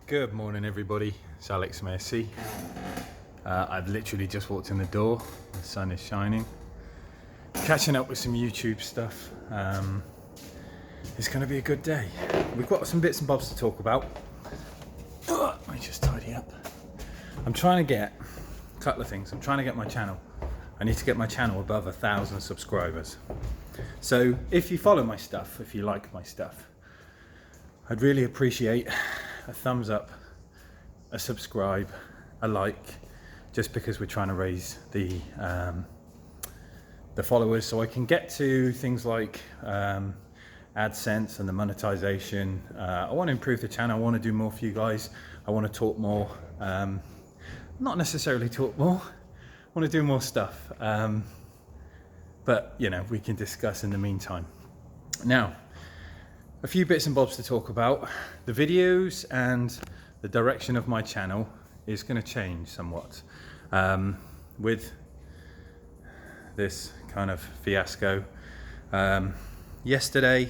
Good morning, everybody. It's Alex from ASC. I've literally just walked in the door. The sun is shining. Catching up with some YouTube stuff. It's going to be a good day. We've got some bits and bobs to talk about. Let me just tidy up. I'm trying to get a couple of things. I'm trying to get my channel. I need to get my channel above 1,000 subscribers. So if you follow my stuff, if you like my stuff, I'd really appreciate a thumbs up, a subscribe, a like, just because we're trying to raise the followers so I can get to things like AdSense and the monetization. I want to improve the channel. I want to do more for you guys. I want to talk more. Not necessarily talk more. I want to do more stuff. But, you know, we can discuss in the meantime. Now, a few bits and bobs to talk about. The videos and the direction of my channel is going to change somewhat with this kind of fiasco. Yesterday,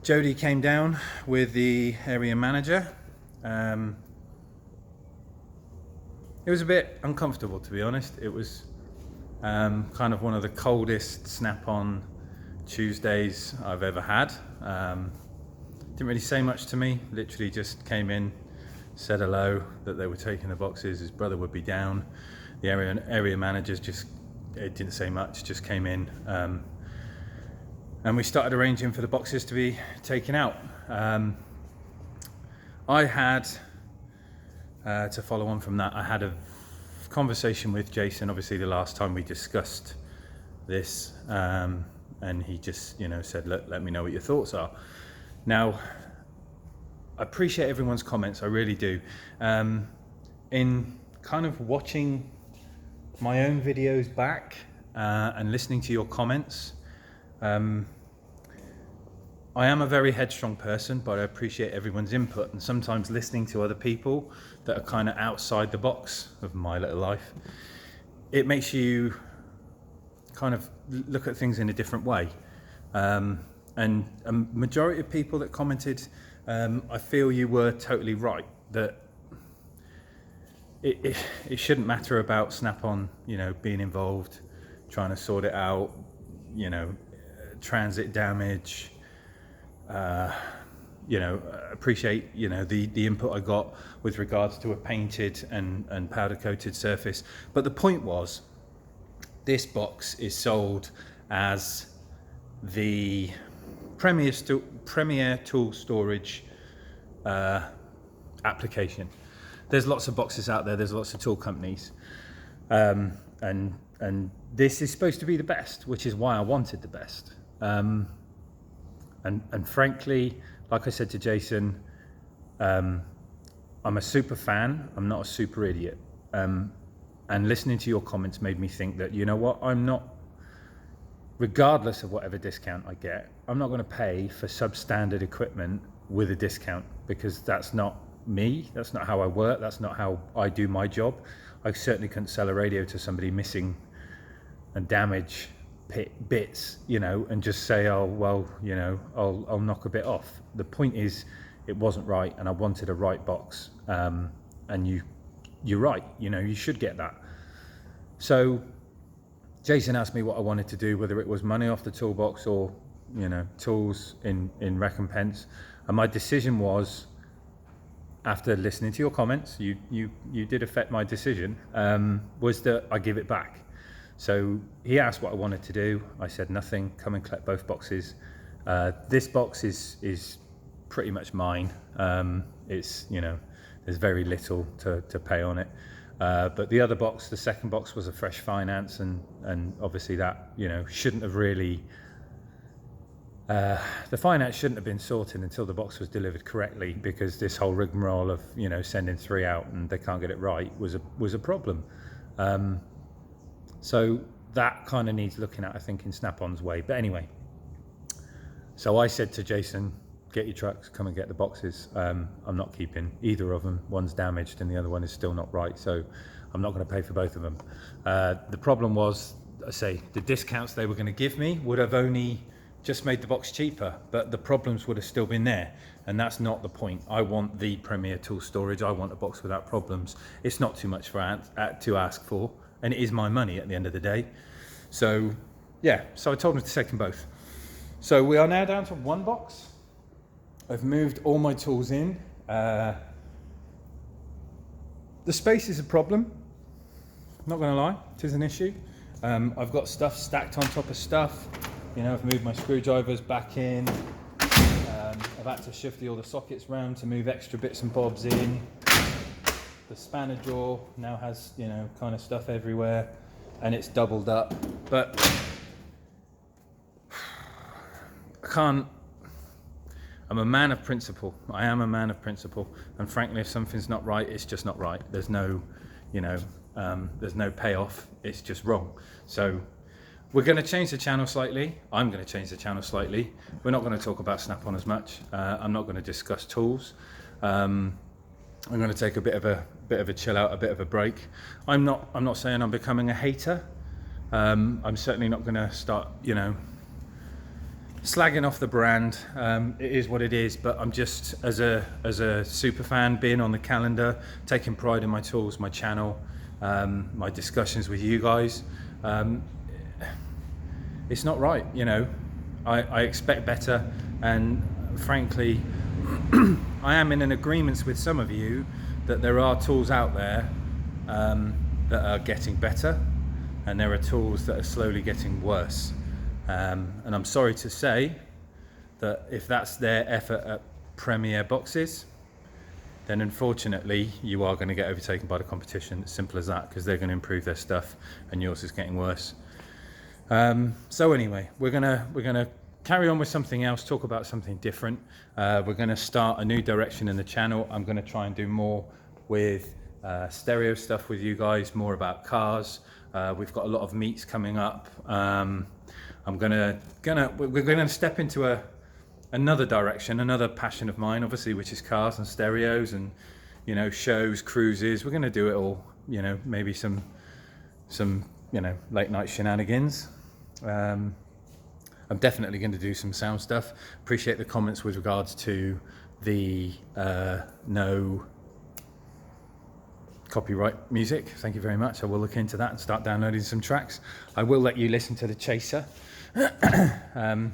Jody came down with the area manager. It was a bit uncomfortable, to be honest. It was kind of one of the coldest snap-on Tuesdays I've ever had. Didn't really say much to me, literally just came in, said hello, that they were taking the boxes, his brother would be down. The area managers just, it didn't say much, just came in. And we started arranging for the boxes to be taken out. I had, to follow on from that, I had a conversation with Jason, obviously the last time we discussed this, and he just, you know, said, let me know what your thoughts are. Now, I appreciate everyone's comments, I really do. In kind of watching my own videos back and listening to your comments, I am a very headstrong person, but I appreciate everyone's input, and sometimes listening to other people that are kind of outside the box of my little life, it makes you kind of look at things in a different way. And a majority of people that commented, I feel you were totally right, that it shouldn't matter about Snap-on, you know, being involved, trying to sort it out, you know, transit damage, you know, appreciate, you know, the input I got with regards to a painted and powder coated surface. But the point was, this box is sold as the Premier Tool Storage application. There's lots of boxes out there, there's lots of tool companies, and this is supposed to be the best, which is why I wanted the best. And frankly, like I said to Jason, I'm a super fan, I'm not a super idiot. And listening to your comments made me think that, you know what, I'm not, regardless of whatever discount I get, I'm not going to pay for substandard equipment with a discount, because that's not me, that's not how I work, that's not how I do my job. I certainly couldn't sell a radio to somebody missing and damage bits, you know, and just say, oh, well, you know, I'll knock a bit off. The point is, it wasn't right, and I wanted a right box, and you're right, you know, you should get that. So Jason asked me what I wanted to do, whether it was money off the toolbox or, you know, tools in recompense. And my decision was, after listening to your comments, you did affect my decision, was that I give it back. So he asked what I wanted to do. I said nothing, come and collect both boxes. This box is pretty much mine. It's, you know, there's very little to pay on it. But the other box, the second box, was a fresh finance, and obviously that, you know, shouldn't have really, the finance shouldn't have been sorted until the box was delivered correctly, because this whole rigmarole of, you know, sending 3 out and they can't get it right was a problem. So that kind of needs looking at, I think, in Snap-on's way. But anyway, so I said to Jason, get your trucks, come and get the boxes. I'm not keeping either of them. One's damaged and the other one is still not right, so I'm not going to pay for both of them. The problem was, I say, the discounts they were going to give me would have only just made the box cheaper, but the problems would have still been there, and that's not the point. I want the premier tool storage. I want a box without problems. It's not too much to ask for, and it is my money at the end of the day. So yeah, so I told him to take them both. So we are now down to one box. I've moved all my tools in. The space is a problem, not gonna lie, it is an issue. I've got stuff stacked on top of stuff. You know, I've moved my screwdrivers back in. I've had to shift all the sockets round to move extra bits and bobs in. The spanner drawer now has, you know, kind of stuff everywhere, and it's doubled up. But I'm a man of principle. I am a man of principle, and frankly, if something's not right, it's just not right. There's no, you know, there's no payoff. It's just wrong. So we're going to change the channel slightly. I'm going to change the channel slightly. We're not going to talk about Snap-on as much. I'm not going to discuss tools. I'm going to take a bit of a chill out, a bit of a break. I'm not saying I'm becoming a hater. I'm certainly not going to start, you know, slagging off the brand. It is what it is, but I'm just, as a super fan, being on the calendar, taking pride in my tools, my channel, my discussions with you guys. It's not right, you know. I expect better, and frankly, I am in an agreement with some of you that there are tools out there that are getting better, and there are tools that are slowly getting worse. And I'm sorry to say that if that's their effort at premier boxes, then unfortunately you are going to get overtaken by the competition. It's simple as that, because they're going to improve their stuff and yours is getting worse. So anyway, we're gonna carry on with something else, talk about something different. We're gonna start a new direction in the channel. I'm gonna try and do more with stereo stuff with you guys, more about cars. We've got a lot of meets coming up. We're gonna step into another direction, another passion of mine, obviously, which is cars and stereos and, you know, shows, cruises. We're gonna do it all, you know, maybe some you know, late night shenanigans. I'm definitely going to do some sound stuff. Appreciate the comments with regards to the no copyright music. Thank you very much. I will look into that and start downloading some tracks. I will let you listen to the Chaser. And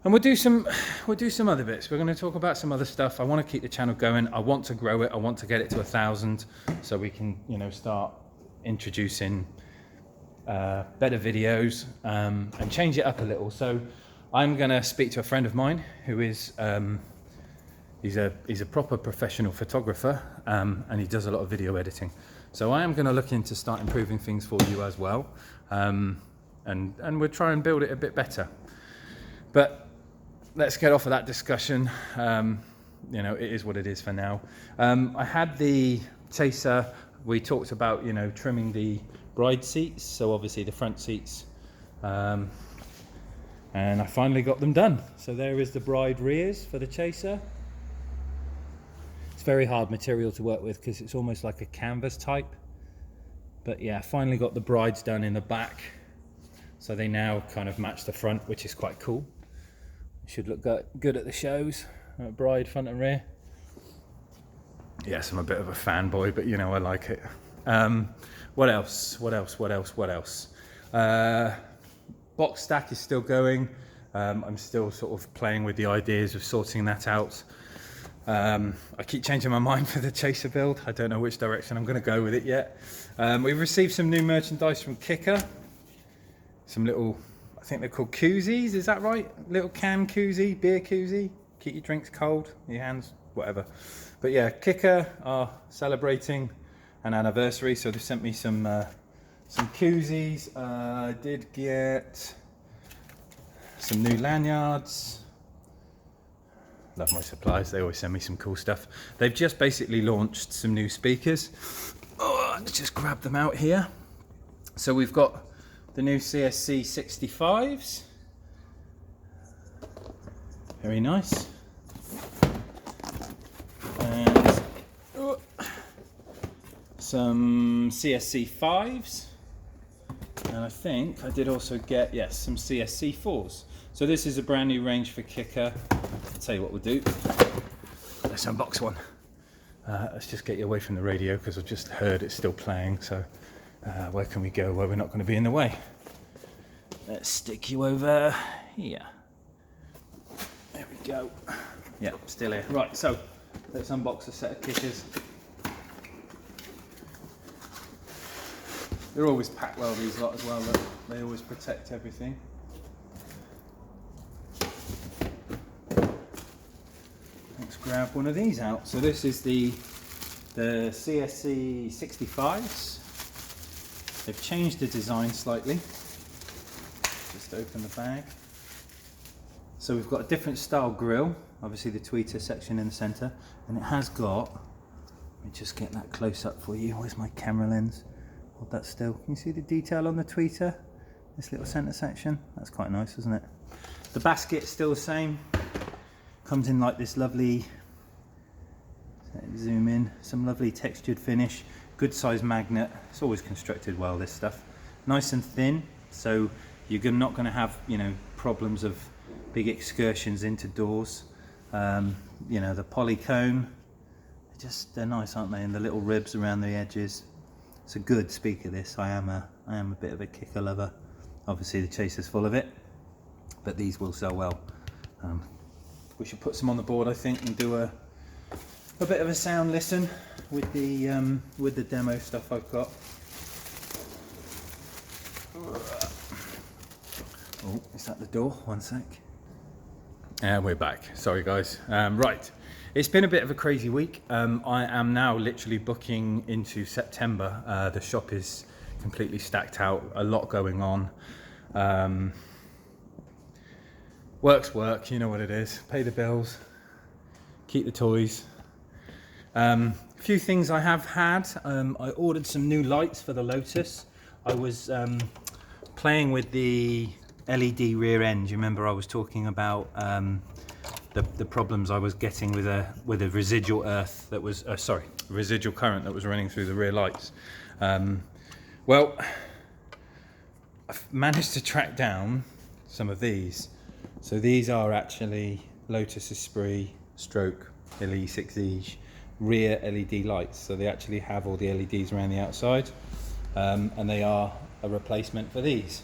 we'll do some other bits. We're going to talk about some other stuff. I want to keep the channel going. I want to grow it. I want to get it to 1,000 so we can, you know, start introducing better videos and change it up a little. So I'm going to speak to a friend of mine who is he's a proper professional photographer, and he does a lot of video editing. So I am going to look into start improving things for you as well, and we'll try and build it a bit better. But let's get off of that discussion. You know, it is what it is for now. I had the Chaser. We talked about, you know, trimming the bride seats, so obviously the front seats, and I finally got them done. So there is the bride rears for the Chaser. It's very hard material to work with because it's almost like a canvas type, but yeah, finally got the brides done in the back, so they now kind of match the front, which is quite cool. Should look good at the shows. Bride front and rear. Yes, I'm a bit of a fanboy, but you know, I like it. What else? Box stack is still going. I'm still sort of playing with the ideas of sorting that out. I keep changing my mind for the Chaser build. I don't know which direction I'm going to go with it yet. We've received some new merchandise from Kicker. Some little, I think they're called koozies, is that right? Little can koozie, beer koozie. Keep your drinks cold, your hands, whatever. But yeah, Kicker are celebrating an anniversary, so they sent me some koozies. I did get some new lanyards. Love my suppliers, they always send me some cool stuff. They've just basically launched some new speakers. Oh, let's just grab them out here. So we've got the new CSC 65s. Very nice. And some CSC 5s. And I think I did also get, yes, some CSC4s. So this is a brand new range for kicker. I'll tell you what we'll do. Let's unbox one. Let's just get you away from the radio because I've just heard it's still playing. So where can we go where we're not going to be in the way? Let's stick you over here. There we go. Yeah, still here. Right, so let's unbox a set of kickers. They're always packed well, these lot as well. Look, they always protect everything. Let's grab one of these out. So this is the CSC 65s. They've changed the design slightly. Just open the bag. So we've got a different style grille, obviously the tweeter section in the centre, and it has got, let me just get that close up for you. Where's my camera lens? Hold that still. Can you see the detail on the tweeter? This little centre section? That's quite nice, isn't it? The basket's still the same. Comes in like this lovely, zoom in, some lovely textured finish, good size magnet. It's always constructed well, this stuff. Nice and thin, so you're not going to have, you know, problems of big excursions into doors. You know, the polycomb, they're nice, aren't they? And the little ribs around the edges. It's a good speaker, this. I am a bit of a kicker lover. Obviously the Chaser's full of it, but these will sell well. We should put some on the board, I think, and do a bit of a sound listen with the demo stuff I've got. Oh, is that the door? One sec. We're back. Sorry, guys. Right. It's been a bit of a crazy week. I am now literally booking into September. The shop is completely stacked out. A lot going on. Work's work. You know what it is. Pay the bills. Keep the toys. A few things I have had. I ordered some new lights for the Lotus. I was playing with the LED rear end. You remember I was talking about the problems I was getting with a residual earth that was residual current that was running through the rear lights. Well, I've managed to track down some of these. So these are actually Lotus Esprit stroke LE6E rear LED lights. So they actually have all the LEDs around the outside, and they are a replacement for these.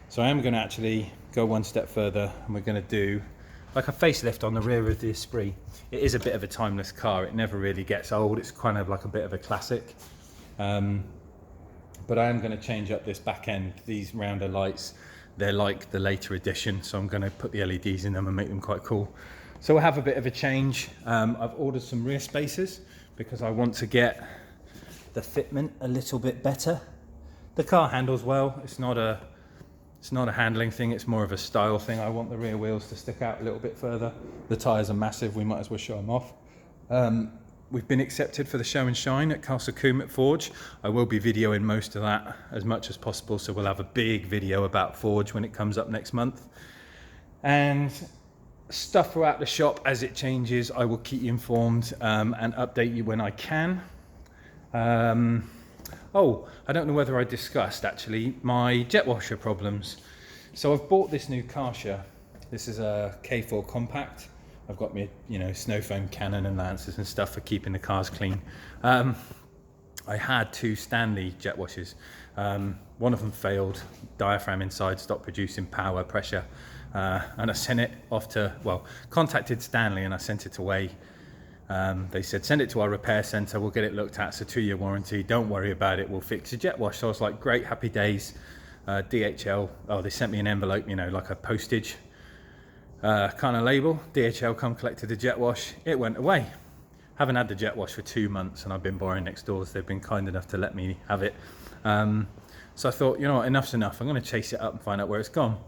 So I am going to actually go one step further, and we're going to do like a facelift on the rear of the Esprit. It is a bit of a timeless car. It never really gets old. It's kind of like a bit of a classic. But I am going to change up this back end. These rounder lights, they're like the later edition. So I'm going to put the LEDs in them and make them quite cool. So we'll have a bit of a change. I've ordered some rear spacers because I want to get the fitment a little bit better. The car handles well. It's not a handling thing, it's more of a style thing. I want the rear wheels to stick out a little bit further. The tyres are massive, we might as well show them off. We've been accepted for the show and shine at Castle Coombe Forge. I will be videoing most of that as much as possible, so we'll have a big video about Forge when it comes up next month. And stuff throughout the shop as it changes, I will keep you informed and update you when I can. Oh, I don't know whether I discussed actually my jet washer problems. So I've bought this new Karcher. This is a K4 compact. I've got my, you know, snow foam cannon and lancers and stuff for keeping the cars clean. I had two Stanley jet washers. One of them failed. Diaphragm inside stopped producing power, pressure. And I sent it off to, well, contacted Stanley and I sent it away. They said, send it to our repair centre, we'll get it looked at, it's a 2-year warranty, don't worry about it, we'll fix your jet wash. So I was like, great, happy days. DHL, oh, they sent me an envelope, you know, like a postage kind of label. DHL come collected the jet wash, it went away. Haven't had the jet wash for 2 months and I've been borrowing next doors. They've been kind enough to let me have it. So I thought, you know what, enough's enough, I'm going to chase it up and find out where it's gone.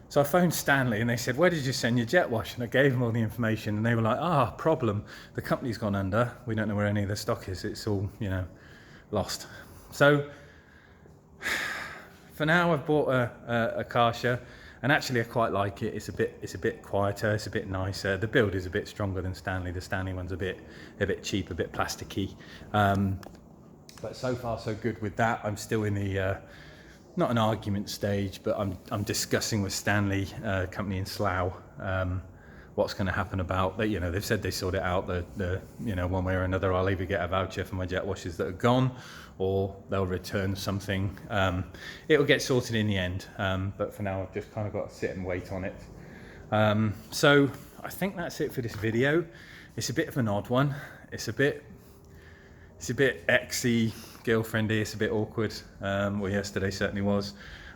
So I phoned Stanley and they said, where did you send your jet wash? And I gave them all the information and they were like, problem, the company's gone under. We don't know where any of the stock is. It's all, you know, lost. So for now I've bought a Karcher and actually I quite like it. It's a bit quieter, it's a bit nicer. The build is a bit stronger than Stanley. The Stanley one's a bit cheap, a bit plasticky. But so far so good with that. I'm still in the not an argument stage, but I'm discussing with Stanley, company in Slough, what's going to happen about that. You know, they've said they sort it out. The you know, one way or another, I'll either get a voucher for my jet washers that are gone, or they'll return something. It'll get sorted in the end. But for now, I've just kind of got to sit and wait on it. So I think that's it for this video. It's a bit of an odd one. It's a bit exy, girlfriendy. It's a bit awkward. Well, yesterday certainly was.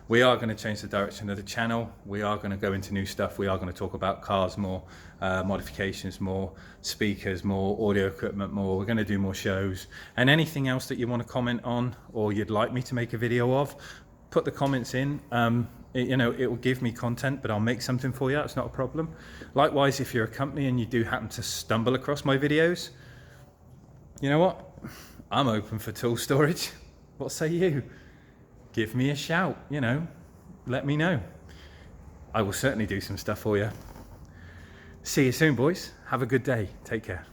We are going to change the direction of the channel. We are going to go into new stuff. We are going to talk about cars more, modifications more, speakers more, audio equipment more. We're going to do more shows, and anything else that you want to comment on or you'd like me to make a video of, put the comments in. You know, it will give me content, but I'll make something for you. It's not a problem. Likewise, if you're a company and you do happen to stumble across my videos, you know what? I'm open for tool storage. What say you? Give me a shout, you know, let me know. I will certainly do some stuff for you. See you soon, boys. Have a good day. Take care.